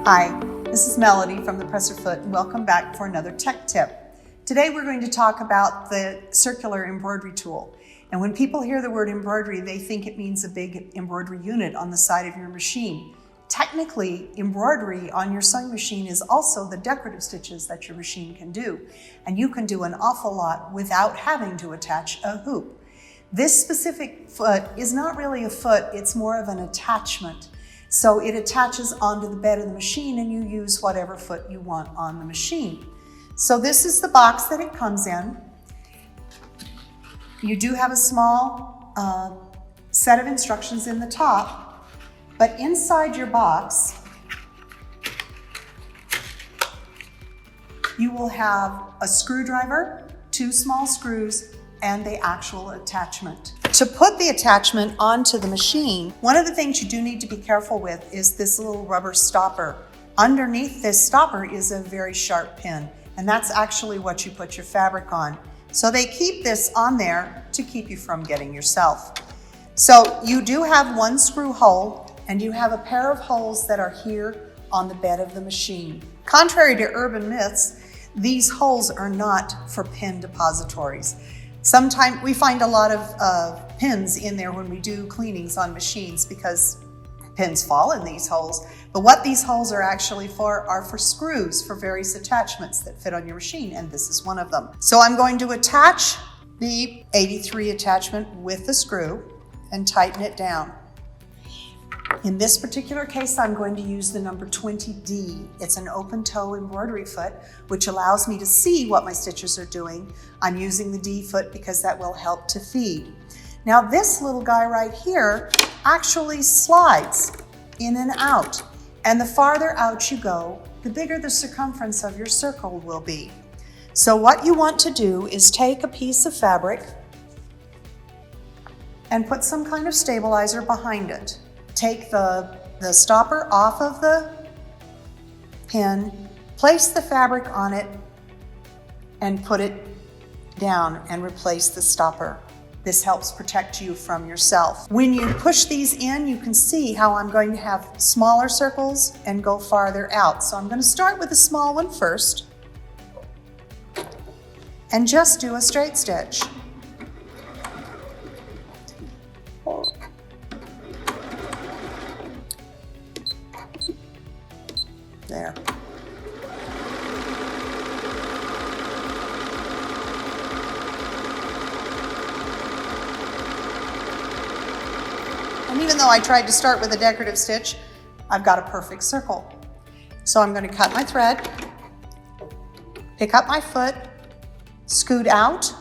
Hi, this is Melody from the Presser Foot, and welcome back for another tech tip. Today we're going to talk about the circular embroidery tool. And when people hear the word embroidery, they think it means a big embroidery unit on the side of your machine. Technically, embroidery on your sewing machine is also the decorative stitches that your machine can do. And you can do an awful lot without having to attach a hoop. This specific foot is not really a foot, it's more of an attachment. So it attaches onto the bed of the machine and you use whatever foot you want on the machine. So this is the box that it comes in. You do have a small set of instructions in the top, but inside your box, you will have a screwdriver, 2 small screws, and the actual attachment. To put the attachment onto the machine, one of the things you do need to be careful with is this little rubber stopper. Underneath this stopper is a very sharp pin, and that's actually what you put your fabric on. So they keep this on there to keep you from getting yourself. So you do have 1 screw hole, and you have a pair of holes that are here on the bed of the machine. Contrary to urban myths, these holes are not for pin depositories. Sometimes we find a lot of pins in there when we do cleanings on machines because pins fall in these holes. But what these holes are actually for are for screws for various attachments that fit on your machine, and this is one of them. So I'm going to attach the 83 attachment with the screw and tighten it down. In this particular case, I'm going to use the number 20D. It's an open toe embroidery foot, which allows me to see what my stitches are doing. I'm using the D foot because that will help to feed. Now this little guy right here actually slides in and out. And the farther out you go, the bigger the circumference of your circle will be. So what you want to do is take a piece of fabric and put some kind of stabilizer behind it. Take the stopper off of the pin, place the fabric on it, and put it down and replace the stopper. This helps protect you from yourself. When you push these in, you can see how I'm going to have smaller circles and go farther out. So I'm going to start with a small one first and just do a straight stitch. There. And even though I tried to start with a decorative stitch, I've got a perfect circle. So I'm going to cut my thread, pick up my foot, scoot out,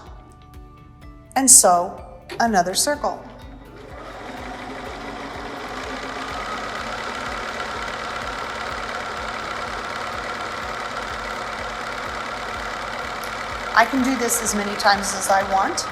and sew another circle. I can do this as many times as I want,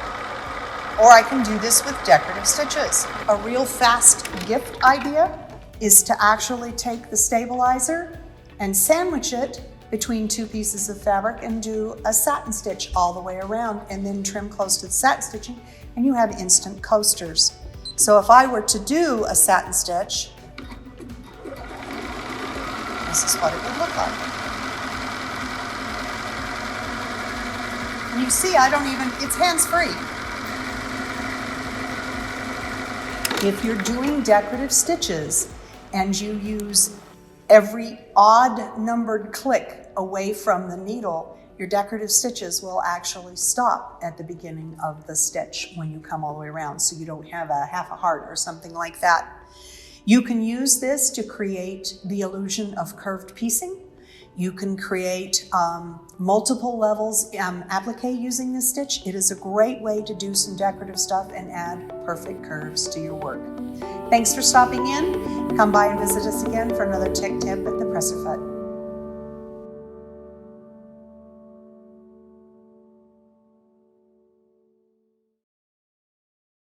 or I can do this with decorative stitches. A real fast gift idea is to actually take the stabilizer and sandwich it between 2 pieces of fabric and do a satin stitch all the way around and then trim close to the satin stitching, and you have instant coasters. So if I were to do a satin stitch, this is what it would look like. And you see, it's hands-free. If you're doing decorative stitches and you use every odd numbered click away from the needle, your decorative stitches will actually stop at the beginning of the stitch when you come all the way around, so you don't have a half a heart or something like that. You can use this to create the illusion of curved piecing. You can create multiple levels applique using this stitch. It is a great way to do some decorative stuff and add perfect curves to your work. Thanks for stopping in. Come by and visit us again for another tech tip at the Presser Foot.